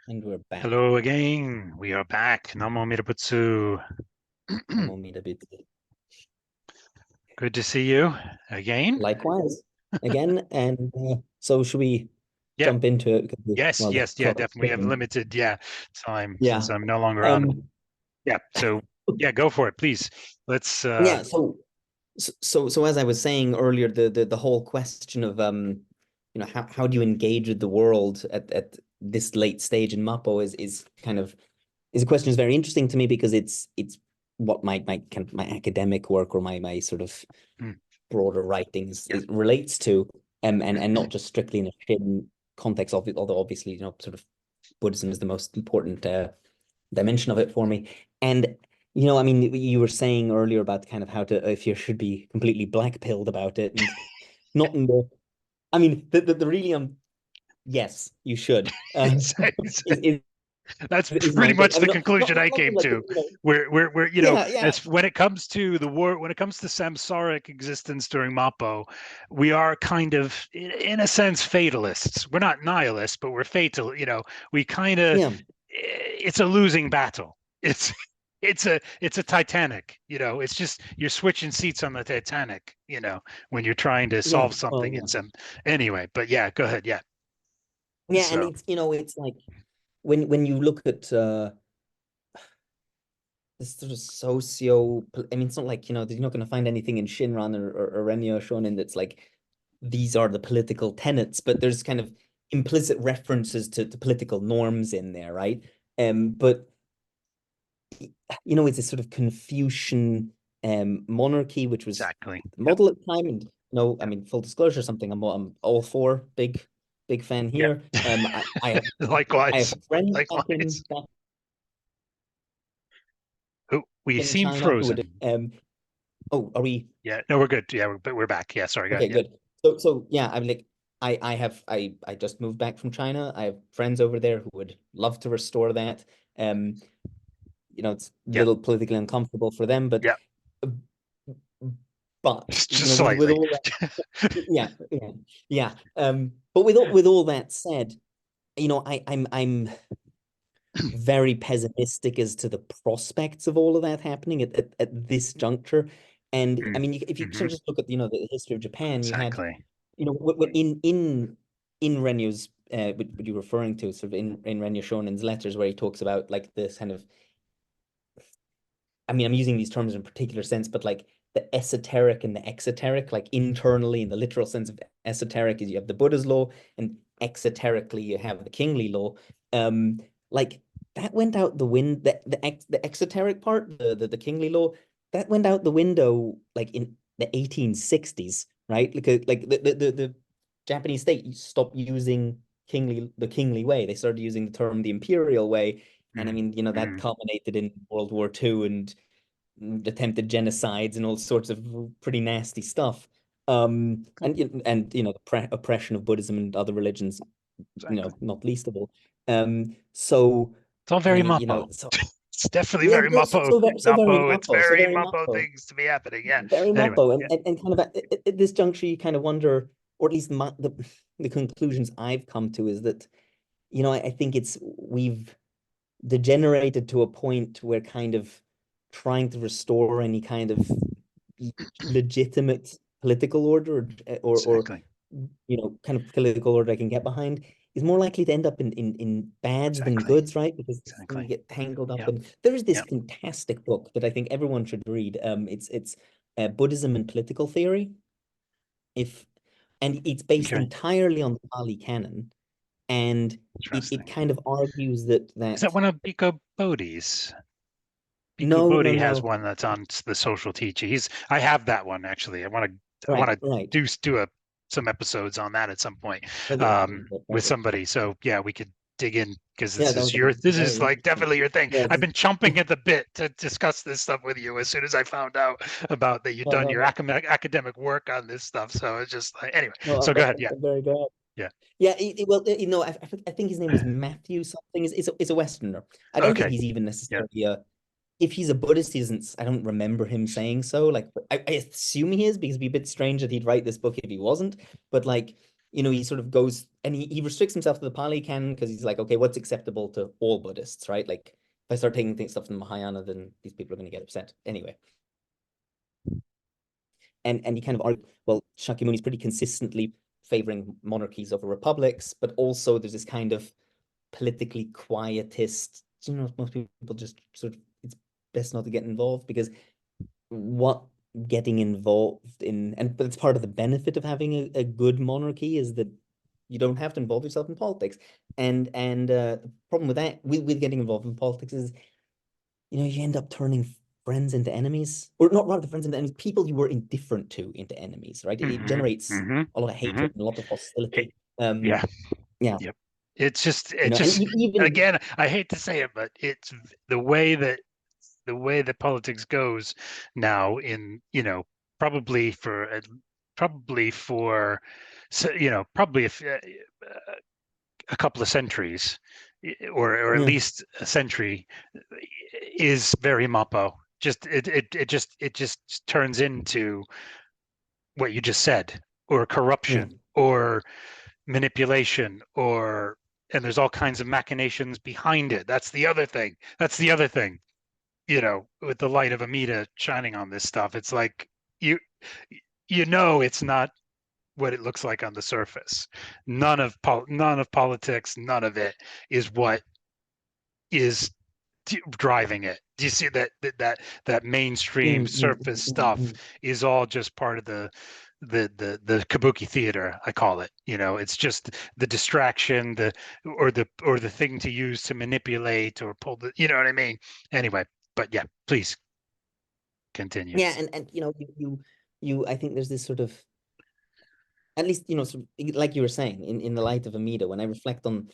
And we're back. Hello again. We are back. Namo Mirabutsu. Namo Midabit. Good to see you again. Likewise, again. And so should we Yeah. jump into it? Yes, Well, the yes, yeah, clock is definitely. We have ticking. limited, time Yeah. since I'm no longer on. Um, Yeah. So yeah, go for it, please. Let's yeah, so as I was saying earlier, the whole question of how do you engage with the world at this late stage in Mappo is kind of is a question that's very interesting to me because it's what my kind of my academic work or my sort of mm, broader writings yeah. it relates to, and not just strictly in a Shin context of it, although obviously sort of Buddhism is the most important dimension of it for me. And I mean, you were saying earlier about kind of how to if you should be completely black-pilled about it, and not in the I mean the really yes, you should. Is, That's is pretty my thing. much I the mean, conclusion I not came like to. We're yeah, yeah, as when it comes to the war, when it comes to samsaric existence during Mappo, we are kind of, in a sense, fatalists. We're not nihilists, but we're fatal. We kind of, yeah, it's a losing battle. It's a Titanic. It's just you're switching seats on the Titanic. When you're trying to yeah. solve Well, something yeah, in some anyway. But yeah, go ahead. Yeah. yeah, and So it's like when you look at this sort of I mean, it's not like you're not going to find anything in Shinran or Renyo Shonen that's like these are the political tenets, but there's kind of implicit references to political norms in there, right? But it's a sort of Confucian monarchy, which was exactly. the Yep. model at the time. And I Yep. mean, full disclosure, something I'm all for, big fan Yep. here. I have Likewise. friends Likewise. back Oh, we in seem China who would frozen. oh, are we Yeah. No, we're good. Yeah, we're back. Yeah. Sorry. Go ahead. okay, Yeah. good. So yeah, I'm like I just moved back from China. I have friends over there who would love to restore that. Um, it's a Yeah. little politically uncomfortable for them, Yeah. but Just with slightly. all that, yeah. But with all that said, I'm very pessimistic as to the prospects of all of that happening at this juncture. And I mean, if you Mm-hmm. sort of just look at the history of Japan, you had Exactly. in Renyo's what you're referring to, sort of in Renyo Shonen's letters, where he talks about like this kind of, I mean, I'm using these terms in a particular sense, but like the esoteric and the exoteric, like internally in the literal sense of esoteric is you have the Buddha's law, and exoterically you have the kingly law. Like that went out the wind. The exoteric part, the kingly law, that went out the window like in the 1860s, right? Like the Japanese state stopped using the kingly way. They started using the term the imperial way, and I mean, that Mm-hmm. culminated in World War II and attempted genocides and all sorts of pretty nasty stuff. The oppression of Buddhism and other religions, Exactly. not least of all. So, It's all and I very mean, Mappo. so It's definitely yeah, very yeah, so, Mappo. so very It's Mappo, so very very Mappo Mappo, things to be happening. Yeah. very Anyway. Mappo, Yeah. and kind of at this juncture, you kind of wonder, or at least the conclusions I've come to is that, I think we've degenerated to a point where kind of trying to restore any kind of legitimate political order or Exactly. kind of political order I can get behind is more likely to end up in bads than Exactly. goods, right? Because you Exactly. get tangled up Yep. in. There is this Yep. fantastic book that I think everyone should read. It's Buddhism and Political Theory. If and it's based Okay. entirely on the Pali Canon, and it Interesting. kind of argues that Is that that one of Biko Bodhi's? Bhikkhu no, no, Bodhi has no, one that's on the social teaching. I have that one actually. I want right, to right. do some episodes on that at some point Okay, with perfect. somebody. So yeah, we could dig in because Yeah, that would be this is very like interesting. definitely your thing. Yeah, I've been chomping at the bit to discuss this stuff with you as soon as I found out about that you've no, done no, your no, academic work on this stuff. So it's just like anyway. no, So go ahead. Yeah. very good. Yeah. Yeah, well, I think his name was Matthew something. Is a Westerner. I don't think Okay. he's even Yeah. necessarily a. If he's a Buddhist, he isn't. I don't remember him saying so. Like, I assume he is because it'd be a bit strange that he'd write this book if he wasn't. But like, he sort of goes and he restricts himself to the Pali Canon because he's like, okay, what's acceptable to all Buddhists, right? Like if I start taking stuff from Mahayana, then these people are going to get upset anyway. And he kind of argued, well, Shakyamuni is pretty consistently favoring monarchies over republics, but also there's this kind of politically quietist, most people just sort of, it's best not to get involved because what getting involved in, but it's part of the benefit of having a good monarchy is that you don't have to involve yourself in politics. And the problem with that, with getting involved in politics is, you end up turning friends into enemies, or not rather friends into enemies, people you were indifferent to into enemies, right? It generates a lot of hatred and a lot of hostility. Yeah. Yeah. Yep. It's just, And even again, I hate to say it, but it's the way that politics goes now in, probably for, so, probably a couple of centuries, or at least a century, is very Mapo. It just turns into what you just said, or corruption, or manipulation, and there's all kinds of machinations behind it. That's the other thing. With the light of Amida shining on this stuff, it's like it's not what it looks like on the surface. None of politics, none of it is what is driving it. Do you see that mainstream surface stuff is all just part of the kabuki theater, I call it. It's just the distraction, or the thing to use to manipulate or pull the, you know what I mean? Anyway, but yeah, please continue. Yeah, and you I think there's this sort of, at least, sort of, like you were saying, in the light of Amida, when I reflect on,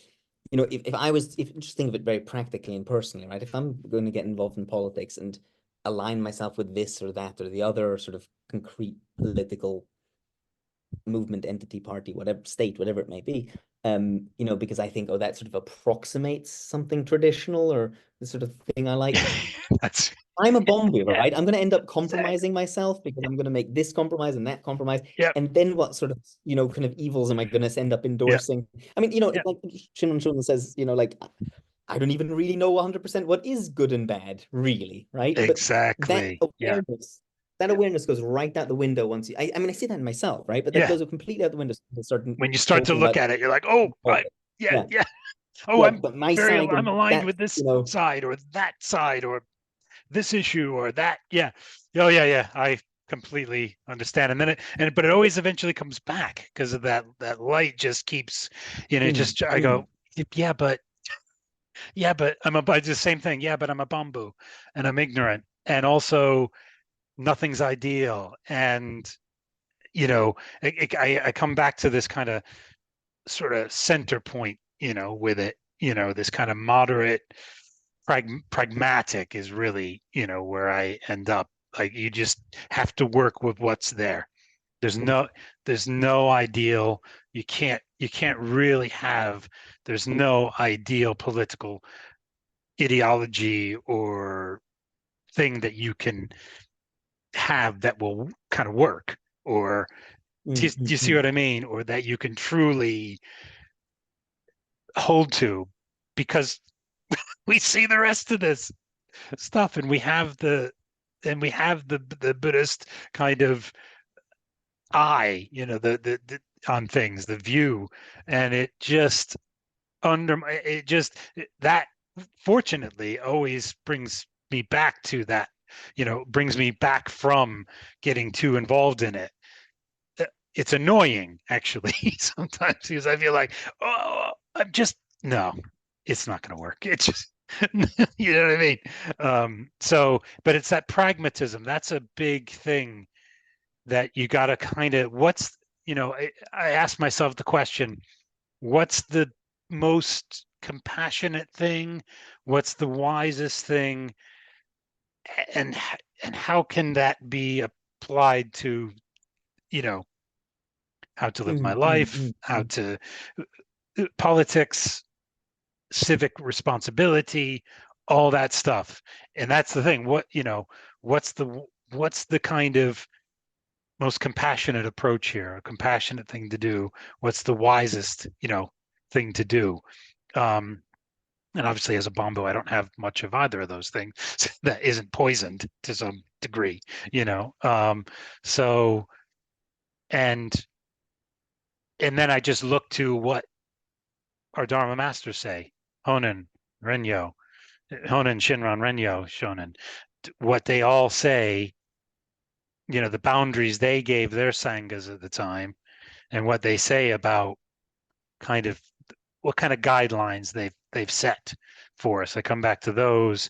if just think of it very practically and personally, right? If I'm going to get involved in politics and align myself with this or that or the other sort of concrete political movement, entity, party, whatever, state, whatever it may be, because I think, oh, that sort of approximates something traditional or the sort of thing I like. I'm a Bombu, right? I'm going to end up compromising myself because I'm going to make this compromise and that compromise. Yep. And then what sort of, kind of evils am I going to end up endorsing? Yep. I mean, it's like Shinran Shonin says, like, I don't even really know 100% what is good and bad, really, right? Exactly. But that awareness goes right out the window once you, I mean, I see that in myself, right? But that goes completely out the window when you start to look at it, you're like, oh, yeah. Oh, yeah, but my side, I'm aligned with this side or that side or this issue or that. Yeah. Oh, yeah. I completely understand. And then but it always eventually comes back because of that light just keeps, I go, yeah, but I do the same thing. Yeah, but I'm a Bombu and I'm ignorant. And also nothing's ideal. And, I come back to this kind of sort of center point, with it, this kind of moderate, pragmatic is really, where I end up. Like, you just have to work with what's there. There's no ideal. You can't really there's no ideal political ideology or thing that you can have that will kind of work, or do you see what I mean? Or that you can truly hold to, because we see the rest of this stuff and we have the Buddhist kind of eye, the on things, the view, and it just that fortunately always brings me back to that, brings me back from getting too involved in it. It's annoying, actually, sometimes, because I feel like, oh, no, it's not going to work. It's just, you know what I mean? But it's that pragmatism. That's a big thing that you got to kind of, I ask myself the question, what's the most compassionate thing? What's the wisest thing? And how can that be applied to, how to live my life, how to politics, civic responsibility, all that stuff. And that's the thing. What's the kind of most compassionate approach here, a compassionate thing to do, what's the wisest, thing to do. And obviously as a Bombu, I don't have much of either of those things that isn't poisoned to some degree, so and then I just look to what our Dharma masters say, Honen, Renyo, Honen, Shinran, Renyo, Shonen, what they all say, the boundaries they gave their sanghas at the time, and what they say about kind of what kind of guidelines they've set for us. I come back to those,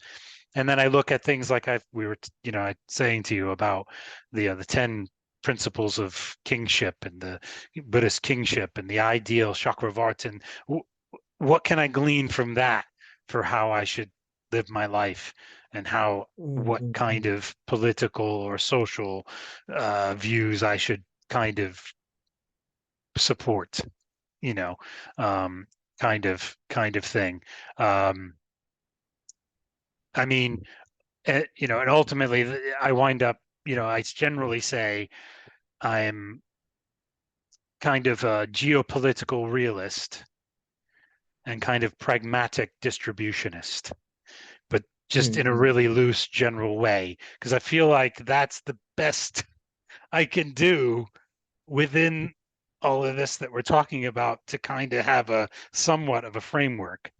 and then I look at things like we were saying to you about the 10 principles of kingship and the Buddhist kingship and the ideal Chakravartin. What can I glean from that for how I should live my life, and what kind of political or social views I should kind of support, kind of thing. I mean, and ultimately I wind up, I generally say I'm kind of a geopolitical realist and kind of pragmatic distributionist, but just in a really loose general way, because I feel like that's the best I can do within all of this that we're talking about to kind of have a somewhat of a framework.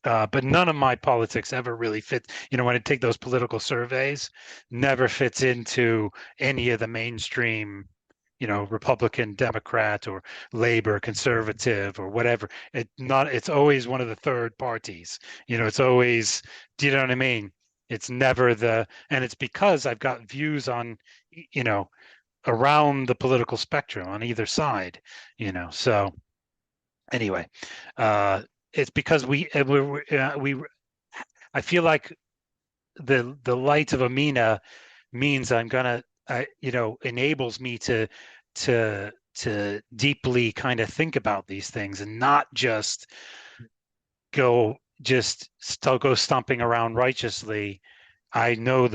But none of my politics ever really fits. When I take those political surveys, never fits into any of the mainstream, Republican, Democrat, or Labor, Conservative, or whatever. It's always one of the third parties. It's always, do you know what I mean? It's never and it's because I've got views on, around the political spectrum on either side, so anyway, it's because I feel like the light of Amina means enables me to deeply kind of think about these things and not just go stomping around righteously. I know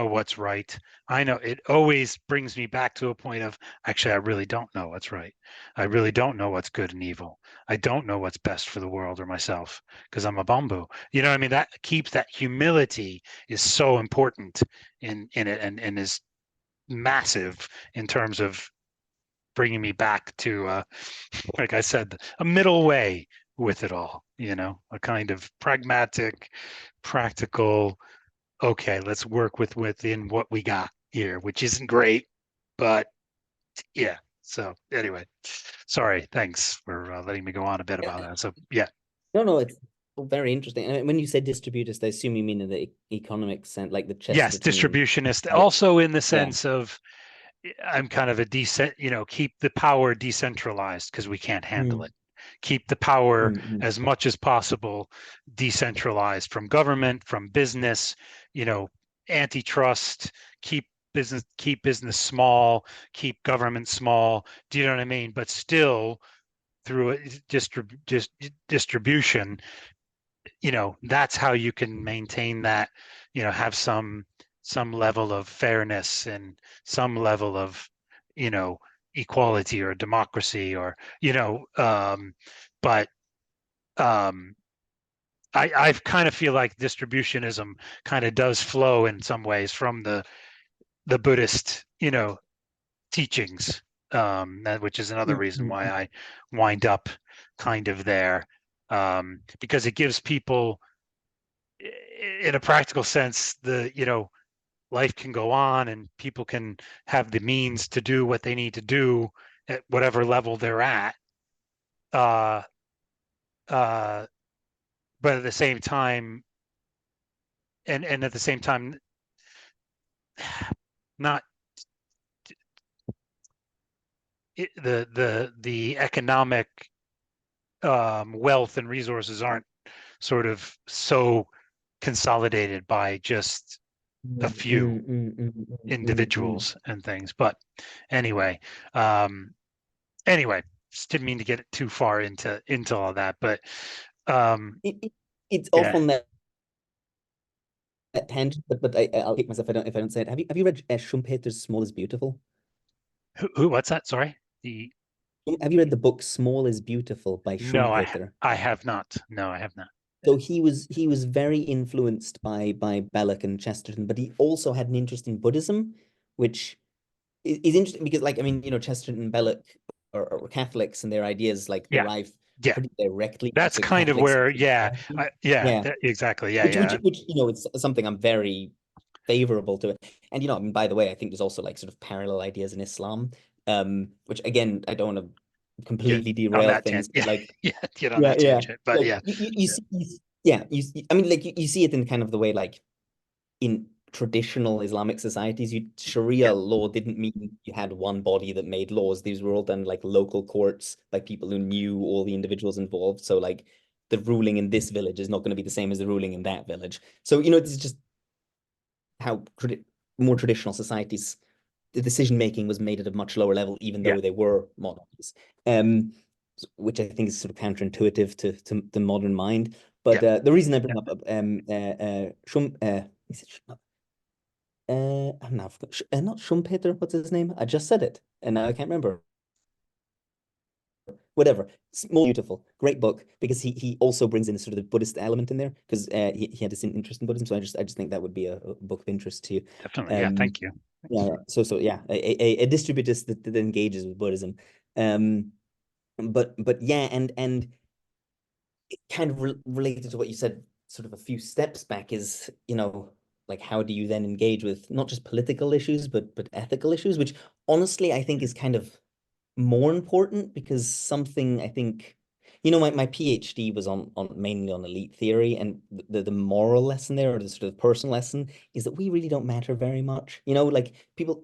what's right. I know it always brings me back to a point of, actually, I really don't know what's right. I really don't know what's good and evil. I don't know what's best for the world or myself because I'm a Bombu. You know what I mean? That keeps that humility is so important in it, and is massive in terms of bringing me back to, like I said, a middle way with it all, a kind of pragmatic, practical, okay, let's work within what we got here, which isn't great, but yeah. So anyway, sorry, thanks for letting me go on a bit about that. So yeah. No, it's very interesting. And when you say distributist, I assume you mean in the economic sense, like the Yes, Chesterton. distributionist, also in the Yeah. sense of I'm kind of a keep the power decentralized because we can't handle it. Keep the power as much as possible decentralized from government, from business, antitrust, keep business small, keep government small. Do you know what I mean? But still through a distribution, that's how you can maintain that, have some level of fairness and some level of, equality or democracy, or, but I kind of feel like distributionism kind of does flow in some ways from the Buddhist, teachings, which is another reason why I wind up kind of there, because it gives people, in a practical sense, life can go on and people can have the means to do what they need to do at whatever level they're at. Uh, uh, but at the same time, and at the same time, not the economic wealth and resources aren't sort of so consolidated by just a few individuals and things. But anyway, anyway, just didn't mean to get too far into all that, but It's yeah. often that tangent, but I'll hate myself if I don't say it. Have you read Schumpeter's Small is Beautiful? What's that? Sorry. Have you read the book Small is Beautiful by No, Schumpeter? I have not. No, I have not. So he was very influenced by Belloc and Chesterton, but he also had an interest in Buddhism, which is interesting because, like, I mean, Chesterton and Belloc are Catholics, and their ideas like Yeah. derive Yeah. pretty directly That's to kind of Catholic where, yeah, spirituality. yeah, Yeah, exactly. Yeah, which yeah, it's something I'm very favorable to it. And I mean, by the way, I think there's also like sort of parallel ideas in Islam, which again, I don't want to yeah. completely On derail that things, tangent, but yeah, like, yeah, get on yeah, that yeah, tangent. But like yeah, you see, yeah, I mean, like you see it in kind of the way, like in traditional Islamic societies, yeah, Sharia law didn't mean you had one body that made laws. These were all done like local courts, like people who knew all the individuals involved. So like the ruling in this village is not going to be the same as the ruling in that village. So this is just how more traditional societies, the decision making was made at a much lower level, even yeah, though they were monarchies. Which I think is sort of counterintuitive to the modern mind. yeah. But the reason I bring Yeah. up is it I'm not not Schumpeter. What's his name? I just said it, and now I can't remember. Whatever. It's more beautiful, great book because he also brings in sort of the Buddhist element in there because he had this interest in Buddhism. So I just think that would be a book of interest to you. Definitely. Yeah. Um, Thank you. Thanks yeah. for. So yeah, a distributist that engages with Buddhism. Um, but yeah, and kind of related to what you said sort of a few steps back is, like how do you then engage with not just political issues but ethical issues, which honestly I think is kind of more important because something I think, my PhD was on mainly on elite theory, and the moral lesson there, or the sort of personal lesson, is that we really don't matter very much. Like people,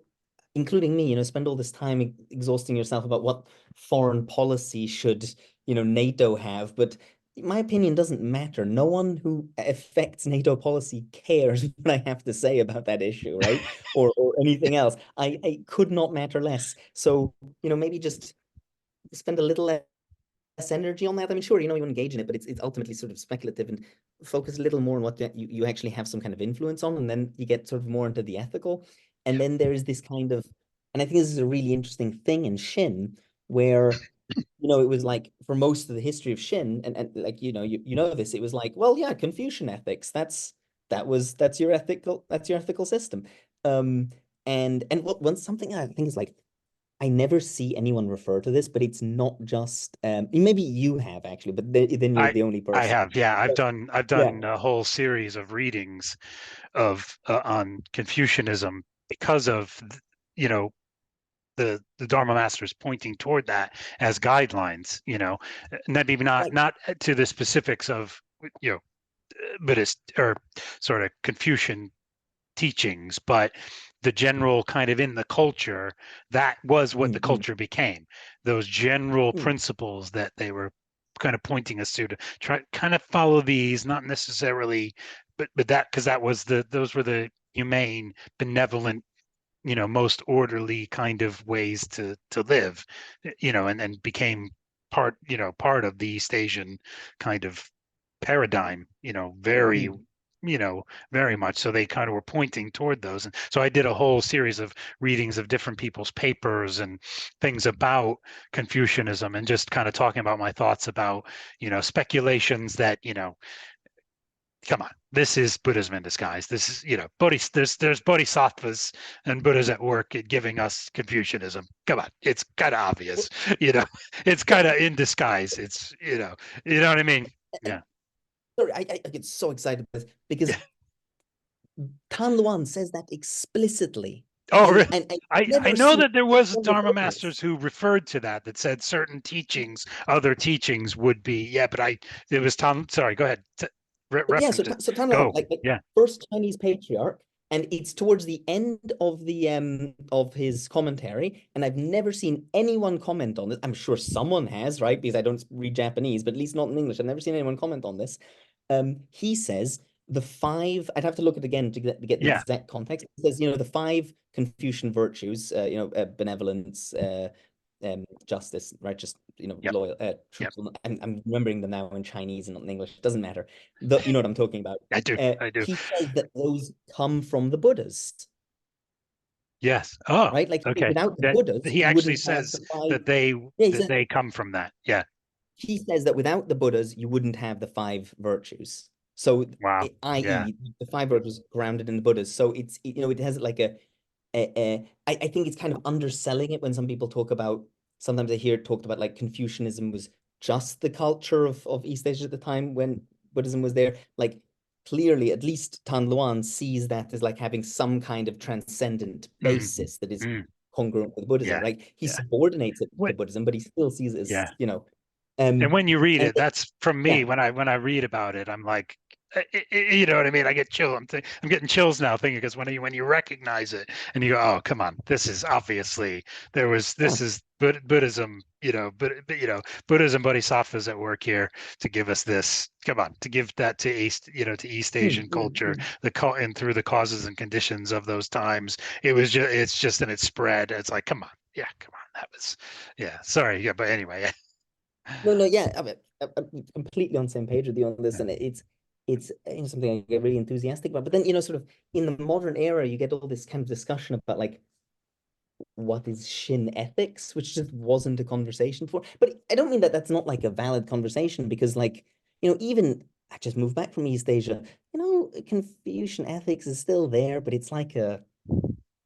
including me, spend all this time exhausting yourself about what foreign policy should, NATO have, but my opinion doesn't matter. No one who affects NATO policy cares what I have to say about that issue, right? Or anything else. I could not matter less. So, maybe just spend a little less energy on that. I mean, sure, you engage in it, but it's ultimately sort of speculative, and focus a little more on what you actually have some kind of influence on, and then you get sort of more into the ethical. And then there is this kind of, and I think this is a really interesting thing in Shin, where it was like for most of the history of Shin, and like you know this, it was like, well, yeah, Confucian ethics. That's your ethical system. Um, and one something I think is like I never see anyone refer to this, but it's not just maybe you have actually, but then you're I the only I person. have. Yeah. I've But done. I've yeah, done a whole series of readings of on Confucianism because of the Dharma masters pointing toward that as guidelines. Not even right. not to the specifics of you know Buddhist or sort of Confucian teachings, but the general kind of in the culture, that was what the Mm, culture became. Those general mm, principles that they were kind of pointing us to try kind of follow these, not necessarily, but that because those were the humane, benevolent, most orderly kind of ways to live, and became part of the East Asian kind of paradigm, very, mm, very much. So they kind of were pointing toward those. And so I did a whole series of readings of different people's papers and things about Confucianism, and just kind of talking about my thoughts about, speculations that, come on, this is Buddhism in disguise. This is, there's bodhisattvas and Buddhas at work at giving us Confucianism. Come on, it's kind of obvious, you know, it's kind of in disguise. It's, what I mean? and Yeah. sorry, I get so excited with this Yeah. because Tan Luan says that explicitly, Oh, and really? and I've I never know seen that there was anyone Dharma refer to this. masters who referred to that said certain teachings, other teachings would be, yeah, but it was Tom. Sorry, go ahead. But yeah, so Reference it. Tan Luan, Go. like Yeah. first Chinese patriarch, and it's towards the end of his commentary, and I've never seen anyone comment on this. I'm sure someone has, right? Because I don't read Japanese, but at least not in English. I've never seen anyone comment on this. He says the five. I'd have to look at it again to get the Yeah. exact context. He says, the five Confucian virtues, benevolence, justice, righteous, Yep. loyal, Yep. truthful. I'm remembering them now in Chinese and not in English. It doesn't matter. You know what I'm talking about. I do. I do. He says that those come from the Buddhas. Yes. Oh, right? Like okay. without the That Buddhas, he you actually wouldn't have says the five. that they Yeah, that they come from that. Yeah. he says that without the Buddhas, you wouldn't have the five virtues. So, Wow. Yeah. i.e., the five virtues grounded in the Buddhas. So it has like I think it's kind of underselling it when some people talk about. Sometimes I hear it talked about like Confucianism was just the culture of East Asia at the time when Buddhism was there. Like clearly, at least Tan Luan sees that as like having some kind of transcendent Mm, basis that is mm, congruent with Buddhism, yeah. right? He Yeah. subordinates it to What? Buddhism, but he still sees it as, Yeah. And um, when you read and it, that's from yeah, me. When I read about it, I'm like, you know what I mean? I get chill. I'm getting chills now thinking, because when you recognize it and you go, oh, come on, this is obviously yeah. this is Buddhism, Buddhism bodhisattvas at work here to give us this. Come on, to give that to East Mm, Asian mm, culture, mm. and through the causes and conditions of those times, it's just and it's spread. It's like, come on, yeah, come on, that was, yeah. Sorry, yeah, but anyway, No, no, yeah, I'm completely on the same page with you on this, yeah. and it's something I get really enthusiastic about. But then, sort of in the modern era, you get all this kind of discussion about like what is Shin ethics, which just wasn't a conversation before. But I don't mean that that's not like a valid conversation because, like, even I just moved back from East Asia, Confucian ethics is still there, but it's like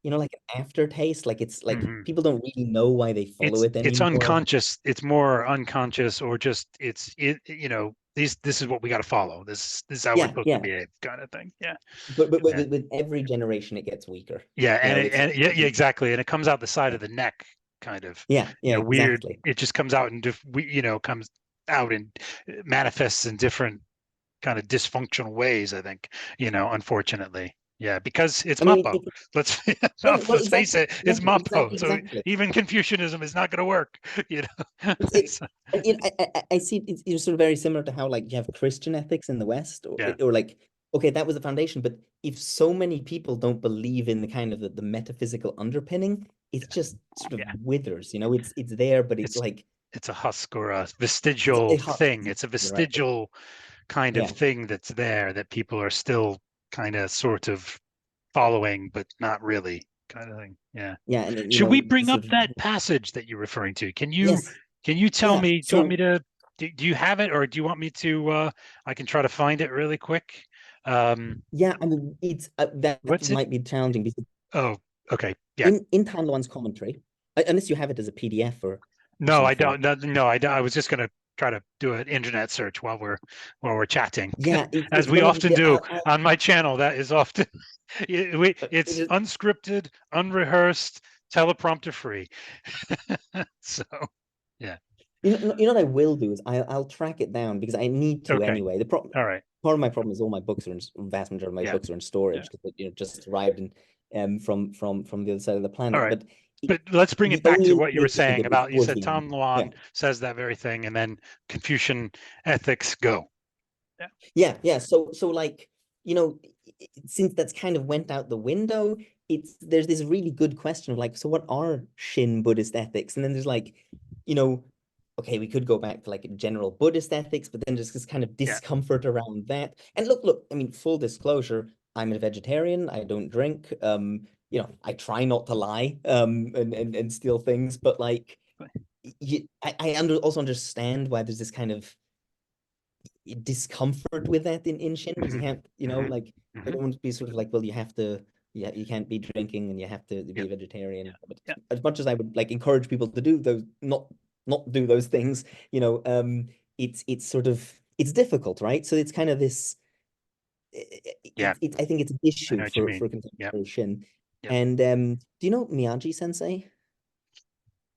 like an aftertaste. Like it's like Mhm. people don't really know why they follow it It's anymore. unconscious. It's more unconscious, or just this is what we got to follow. This is how we're Yeah, supposed to yeah. behave, kind of thing. Yeah, But yeah, with every generation, it gets weaker. yeah, It's yeah, yeah, exactly. And it comes out the side yeah, of the neck, kind of, yeah, weird. exactly. It just comes out and comes out and manifests in different kind of dysfunctional ways, I think, unfortunately. Yeah, because it's I mean, Mapo. Let's well, let's face exactly, it, it's exactly, Mapo. exactly, So exactly. even Confucianism is not going to work, you know. It's it, So, and, I see it's sort of very similar to how like you have Christian ethics in the West, yeah, or like okay, that was the foundation, but if so many people don't believe in the kind of the metaphysical underpinning, it just sort of yeah. withers. It's there, but it's It's like it's a husk or a it's vestigial it hurts. thing. It's a Right? vestigial kind of Yeah, thing that's there that people are still kind of sort of following, but not really, kind of thing. Yeah. yeah, and Should we the bring up sort of that passage that you're referring to? yes, Can you tell yeah. me, do you want me So to do you have it, or do you want me to I can try to find it really quick. yeah, I mean it's that What's it? might be challenging because Oh, okay. Yeah. in Tan Luan's commentary, unless you have it as a PDF or No, some I don't. format. No, I don't. I was just going to try to do an internet search while we're chatting, Yeah, as we well, no, often yeah, do on my channel. That is often it it's is, unscripted, unrehearsed, teleprompter free. So, yeah. what I will do is I'll track it down because I need to Okay. anyway. The problem All right. Part of my problem is all my books are vast majority of my Yeah. books are in Yeah. storage because just arrived in from the other side of the All planet. right. But But let's bring the it back to only what you were indication of saying it is about, you towards said the end. Tom Yeah. Luan says that very thing, and then Confucian ethics go. Yeah. Yeah, yeah. So like, since that's kind of went out the window, there's this really good question of like, so what are Shin Buddhist ethics? And then there's like, you know, okay, we could go back to like general Buddhist ethics, but then there's this kind of Yeah. discomfort around that. And look, I mean, full disclosure, I'm a vegetarian. I don't drink. I try not to lie, and steal things, but like, also understand why there's this kind of discomfort with that in Shin because you Hmm. can't, Hmm. like Hmm. everyone would be sort of like, well, you have to, yeah, you can't be drinking and you have to Yeah. be a vegetarian. But Yeah. as much as I would like encourage people to do those, not do those things, it's sort of it's difficult, right? So it's kind of this. Yeah. I think it's an I know issue what you for mean. Yeah. contemporary Shin. Yeah. And do you know Miyagi Sensei?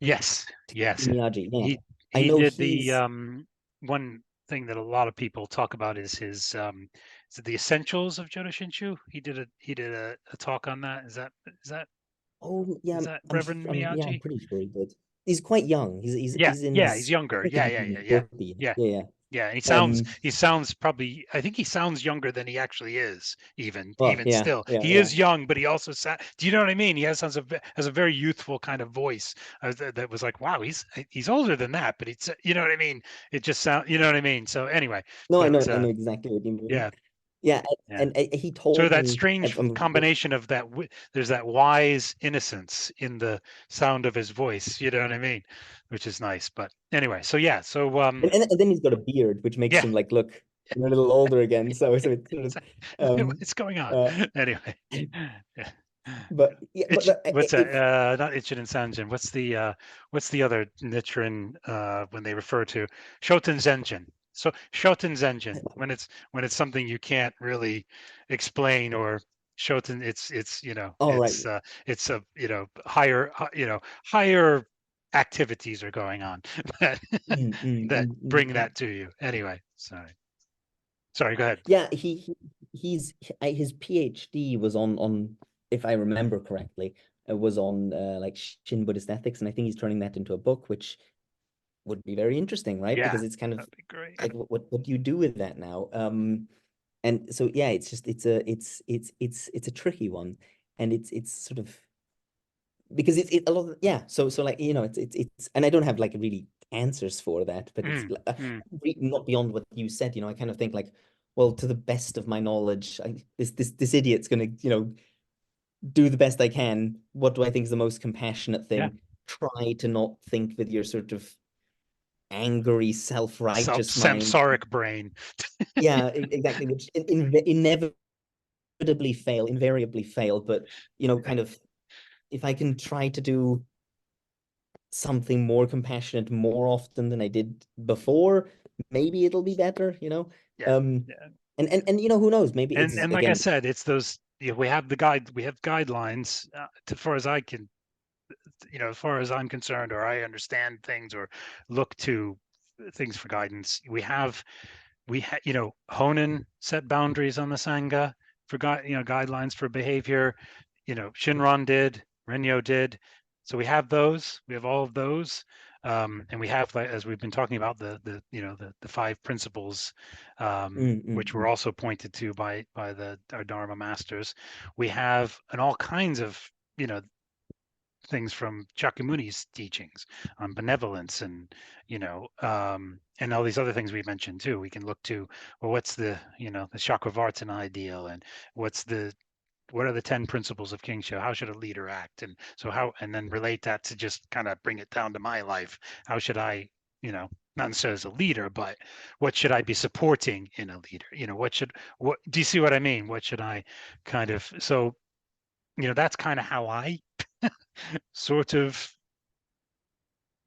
Yes. Yes. Miyagi, yeah. He I he know did the he's one thing that a lot of people talk about is his is it the essentials of Jodo Shinshu? He did a talk on that. Oh yeah, Is that Reverend yeah, I'm Miyagi? pretty sure he did. He's quite young. Yeah, He's in yeah, he's his younger. I think Yeah, he's yeah, in yeah, his yeah. 40s. Yeah. Yeah, Yeah, and Um, he sounds probably, I think he sounds younger than he actually is, well, even yeah, still. yeah, He yeah. is young, but he also do you know what I mean? He has a very youthful kind of voice, that was like, wow, he's older than that, but you know what I mean? It just sound, you know what I mean? So anyway, No, but I know exactly what you mean. yeah, Yeah, Yeah. and he So told that me, strange combination of that, there's that wise innocence in the sound of his voice, you know what I mean? Which is nice. But anyway, so yeah, so and then he's got a beard, which makes yeah, him like look a little older again. So it's sort of, what's going on? uh, Anyway, yeah. but yeah, but What's that? it's Not Ichirin Sanjin. What's the other Nichiren when they refer to Shoten Zenjin? So Shoten Zenjin, when it's something you can't really explain, or Shoten, it's all right. it's a higher higher activities are going on that that bring that to you. Anyway, sorry, go ahead. Yeah, he's his PhD was on, if I remember correctly, it was on like Shin Buddhist ethics, and I think he's turning that into a book, which would be very interesting, right? Yeah, Because it's kind of that'd be great. like what do you do with that now? And so yeah, it's just it's a tricky one, and it's sort of because it's a lot of, yeah. So like it's and I don't have like really answers for that, but it's Mm, mm, not beyond what you said. I kind of think like, well, to the best of my knowledge, this idiot's gonna do the best I can. What do I think is the most compassionate yeah, thing? Try to not think with your sort of angry, self-righteous mind. samsaric brain. Yeah, exactly. Which invariably fail. But kind of if I can try to do something more compassionate more often than I did before, maybe it'll be better. Yeah, Um, yeah. and who knows? Maybe it's And like I again. said, it's those, we have we have guidelines, as far as I can, as far as I'm concerned, or I understand things, or look to things for guidance. Honen set boundaries on the Sangha for guidelines for behavior. Shinran did, Renyo did. So we have those. We have all of those, and we have, like, as we've been talking about, the five principles, which were also pointed to by our Dharma masters. We have, and all kinds of you know things from Shakyamuni's teachings on benevolence, and all these other things we mentioned too. We can look to, well, what's the Chakravartin ideal, and what are the 10 principles of kingship? How should a leader act? And so and then relate that to just kind of bring it down to my life. How should I, not necessarily as a leader, but what should I be supporting in a leader? What do you see what I mean? What should I kind of, so, that's kind of how I sort of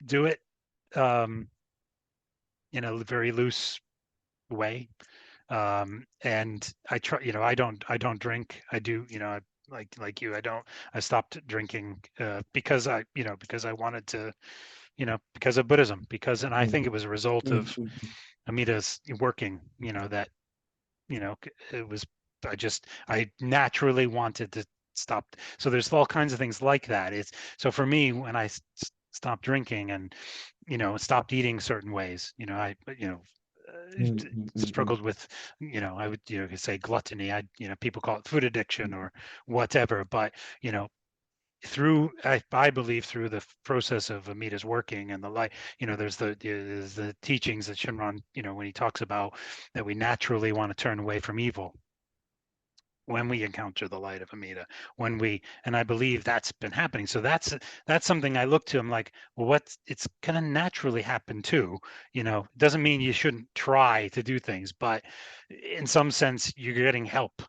do it, um, in a very loose way. And I try, I don't drink. I do, like you, I stopped drinking, because I wanted to, because of Buddhism, and I think it was a result of Amita's working, that, it was, I naturally wanted to stop. So there's all kinds of things like that. So for me, when I stopped drinking, and stopped eating certain ways, I struggled with, I would, say gluttony. People call it food addiction or whatever, but through, I believe, through the process of Amita's working and the light, there's the teachings that Shinran, when he talks about that we naturally want to turn away from evil when we encounter the light of Amida, and I believe that's been happening. So that's something I look to. I'm like, well, it's gonna naturally happen too. It doesn't mean you shouldn't try to do things, but in some sense, you're getting help.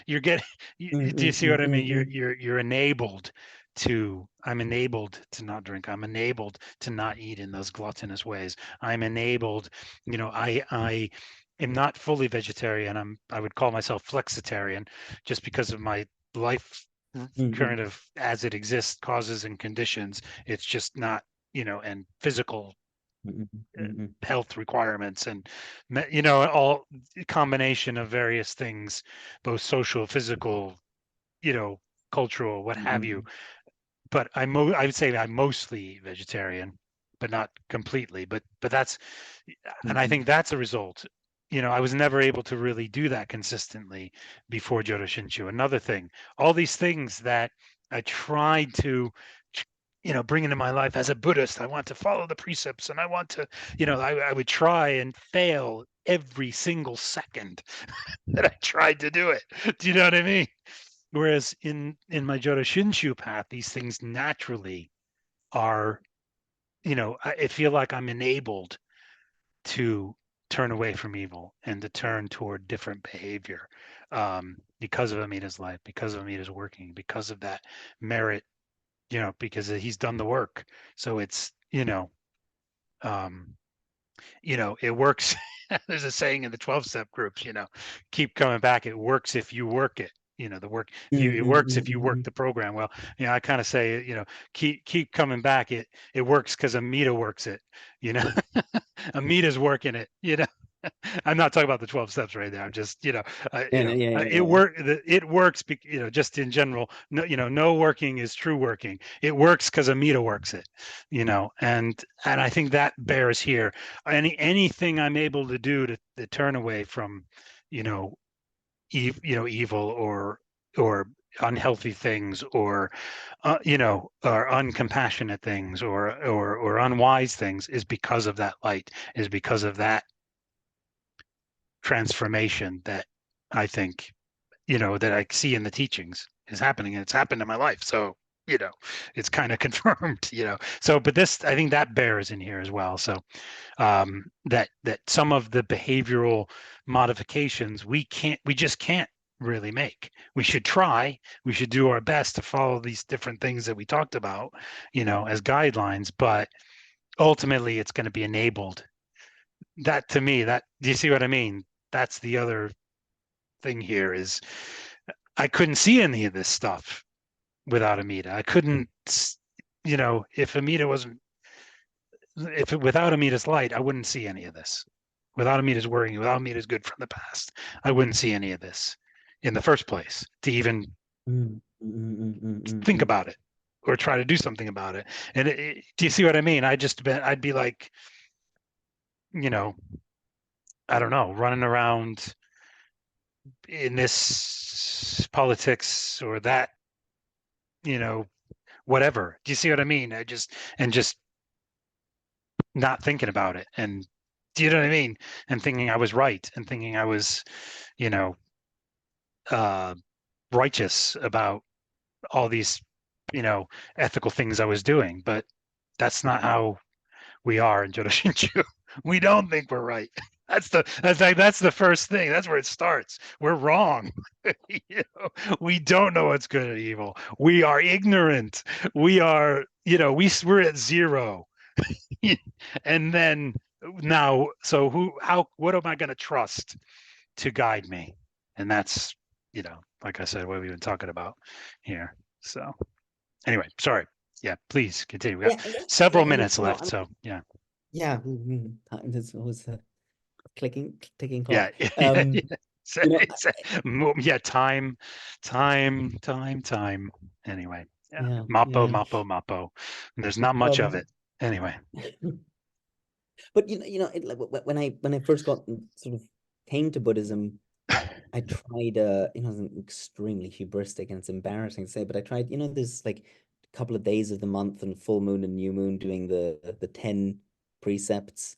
You're getting, do you see what I mean? You're enabled to, I'm enabled to not drink. I'm enabled to not eat in those gluttonous ways. I'm enabled, I am not fully vegetarian. I would call myself flexitarian, just because of my life current of as it exists, causes and conditions. It's just not, and physical health requirements, and all combination of various things, both social, physical, cultural, what have you. But I would say I'm mostly vegetarian, but not completely. But that's, and I think that's a result. I was never able to really do that consistently before Jodo Shinshu. Another thing, all these things that I tried to, bring into my life as a Buddhist. I want to follow the precepts, and I want to, I would try and fail every single second that I tried to do it. Do you know what I mean? Whereas in my Jodo Shinshu path, these things naturally are, I feel like I'm enabled to turn away from evil and to turn toward different behavior, because of Amita's life, because of Amita's working, because of that merit, because he's done the work. So it's, it works. There's a saying in the 12-step groups, keep coming back. It works if you work it. The work, it works if you work the program. Well, I kind of say, keep coming back. It works because Amita works it. Amita's working it. I'm not talking about the 12 steps right there. I'm just, it works, just in general. No, no working is true working. It works because Amita works it, and I think that bears here. Anything I'm able to do to turn away from, evil or unhealthy things, or or uncompassionate things, or unwise things, is because of that light, is because of that transformation that I think, that I see in the teachings is happening, and it's happened in my life. So, it's kind of confirmed, So, but this, I think that bears in here as well. So, that some of the behavioral modifications we just can't really make. We should try. We should do our best to follow these different things that we talked about, as guidelines. But ultimately, it's going to be enabled. That, to me, do you see what I mean? That's the other thing here, is I couldn't see any of this stuff without Amita. I couldn't, if Amita wasn't, without Amita's light, I wouldn't see any of this. Without Amita's worrying, without Amita's good from the past, I wouldn't see any of this in the first place, to even think about it or try to do something about it. And do you see what I mean? I'd be like, I don't know, running around in this politics or that, whatever. Do you see what I mean? Just not thinking about it. And do you know what I mean? And thinking I was right, and thinking I was, righteous about all these, ethical things I was doing. But that's not how we are in Jodo Shinshu. We don't think we're right. That's the first thing. That's where it starts. We're wrong. We don't know what's good or evil. We are ignorant. We are, we're at zero. And then now, so what am I going to trust to guide me? And that's, like I said, what we've been talking about here. So anyway, sorry. Yeah, please continue. We got several minutes left. So yeah. Yeah. This was ticking clock. Yeah. Yeah. Time. Anyway. Yeah. Mapo. And there's not much of it. Anyway. But when I first sort of came to Buddhism, I tried it's extremely hubristic and it's embarrassing to say, but I tried, there's like a couple of days of the month and full moon and new moon doing the 10 precepts,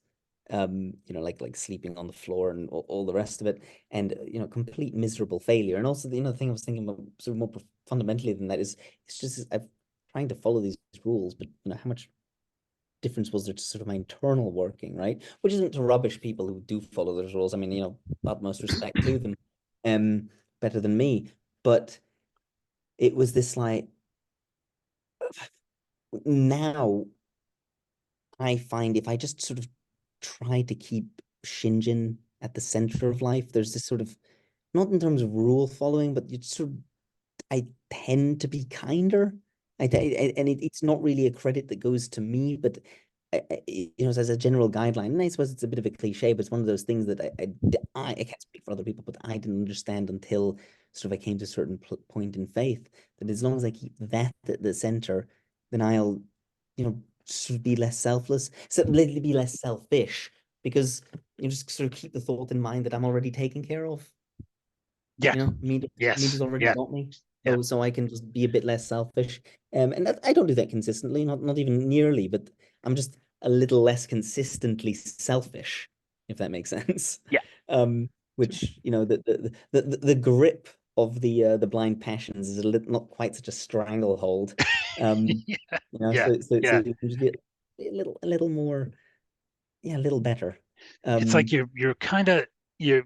like sleeping on the floor and all the rest of it, and complete miserable failure. And also the thing I was thinking about sort of more fundamentally than that is it's just I'm trying to follow these rules, but how much difference was there to sort of my internal working, right? Which isn't to rubbish people who do follow those rules. I mean, utmost respect to them, better than me. But it was this like, now I find if I just sort of try to keep Shinjin at the center of life, there's this sort of, not in terms of rule following, but you sort of, I tend to be kinder. And it's not really a credit that goes to me, but as a general guideline, and I suppose it's a bit of a cliche, but it's one of those things that I can't speak for other people, but I didn't understand until sort of I came to a certain point in faith, that as long as I keep that at the center, then I'll, sort of be less selfless, so be less selfish, because you just sort of keep the thought in mind that I'm already taken care of. Yeah. Mita's already got me. So I can just be a bit less selfish. And I don't do that consistently, not even nearly, but I'm just a little less consistently selfish. if that makes sense. Yeah. Which, you know, the grip of the blind passions is a little, not quite such a stranglehold. Yeah. You know, Yeah. so Yeah. you can just be a little more, yeah, a little better. It's like Um, you're kind of you're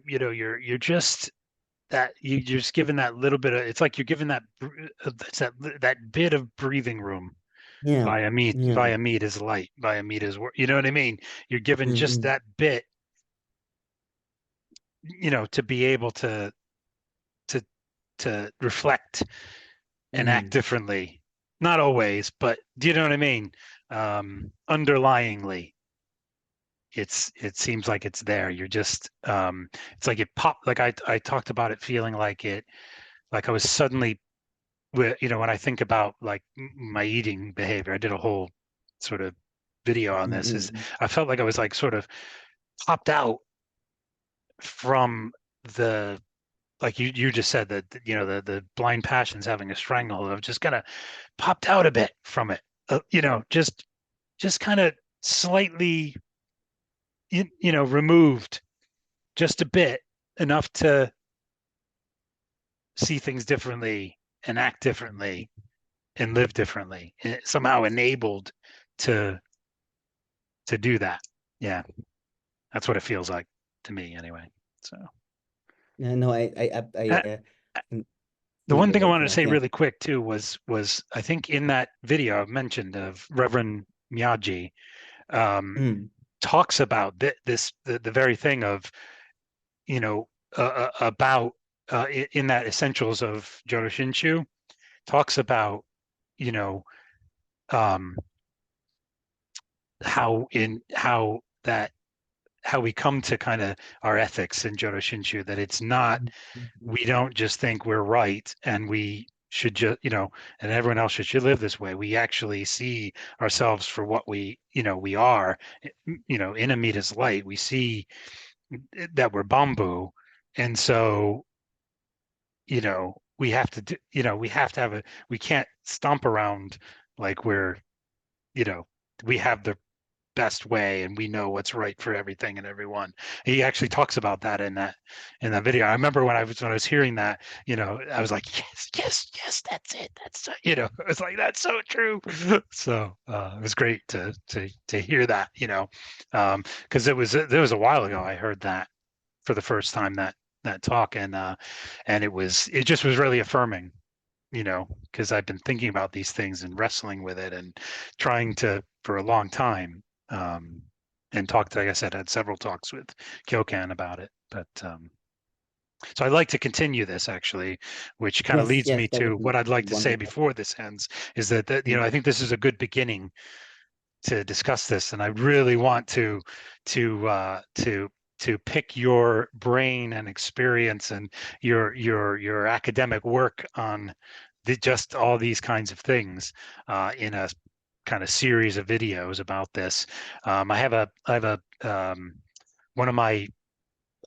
just that you're just given that little bit of, it's like you're given that it's that bit of breathing room yeah, via yeah. meat is light, via meat is work. You know what I mean? You're given just Mm-mm, that bit, to be able to reflect and act mm, differently. Not always, but do you know what I mean? Underlyingly, it seems like it's there. You're just it's like it popped, like I talked about it feeling like it, like I was suddenly, when I think about like my eating behavior, I did a whole sort of video on this, is mm-mm, I felt like I was like sort of popped out from the, like you just said, that the blind passions having a stranglehold. I've just kind of popped out a bit from it, just kind of slightly removed just a bit, enough to see things differently and act differently and live differently, somehow enabled to do that. Yeah, that's what it feels like to me anyway. So yeah, no, uh, can the you one go thing I ahead wanted for to that? say Yeah. really quick too was I think in that video I've mentioned of Reverend Miyagi, um, Mm, talks about the very thing of, about, in that Essentials of Jodo Shinshu, talks about, you know um, how that, how we come to kind of our ethics in Jodo Shinshu, that it's not, mm, mm, we don't just think we're right and we should just, and everyone else should live this way. We actually see ourselves for what we are, in Amita's light. We see that we're Bombu. And so, we have to do, we have to have we can't stomp around like we're, you know, we have the best way and we know what's right for everything and everyone. He actually talks about that in that video. I remember when I was hearing that, I was like, yes, yes, yes, that's it. That's it was like, that's so true. So it was great to hear that, because there was a while ago I heard that for the first time, that talk, and it just was really affirming, because I've been thinking about these things and wrestling with it and trying to for a long time, and talked, like I said, had several talks with Kyokan about it. But so I'd like to continue this actually, which kind of yes, leads yes, me that to would be what I'd like to say wonderful. before this ends, is that Mm, I think this is a good beginning to discuss this, and I really want to to pick your brain and experience and your academic work on just all these kinds of things, in a kind of series of videos about this. I have a one of my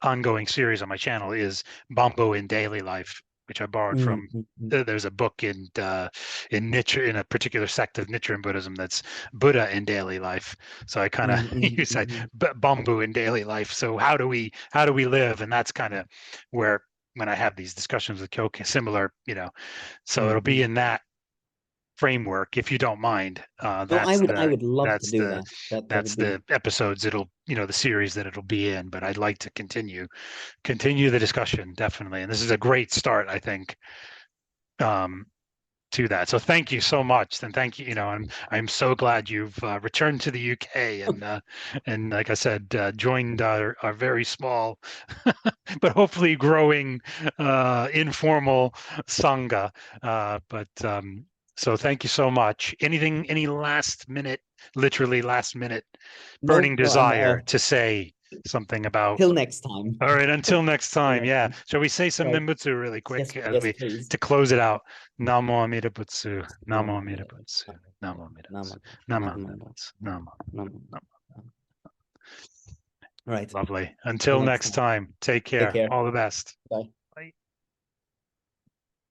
ongoing series on my channel is Bombu in Daily Life, which I borrowed mm, from. mm, mm, There's a book in Nichiren, in a particular sect of Nichiren Buddhism, that's Buddha in Daily Life. So I kind of mm, mm, use that, mm, Bombu in daily life. So how do we live? And that's kind of where, when I have these discussions with Kyoka, similar, so mm, it'll be mm. in that framework, if you don't mind. No, That's I the would love to that's do the that. That that's would be the episodes it'll, the series that it'll be in. But I'd like to continue the discussion, definitely. And this is a great start, I think, um, to that. So thank you so much, and thank you. I'm so glad you've returned to the UK, and like I said, joined our very small, but hopefully growing, informal sangha. But so thank you so much. Any last minute, literally last minute, burning no, no, I'm desire to say something about? till next time. All right, until next Till time. next Yeah. time. Shall we say some Right. Nimbutsu really Yes, quick as yes, we, please. to close it out? Namo Amida Butsu. Namo Namo Amida Buddhaya, Butsu. Namo Namo Buddhaya, Amida Butsu. Namo, Namo Namo, Amida Butsu. Namo. Namo, Namo. Namo. Right. Lovely. Till Until next next time. time. Take Take care. care. All the best. Bye.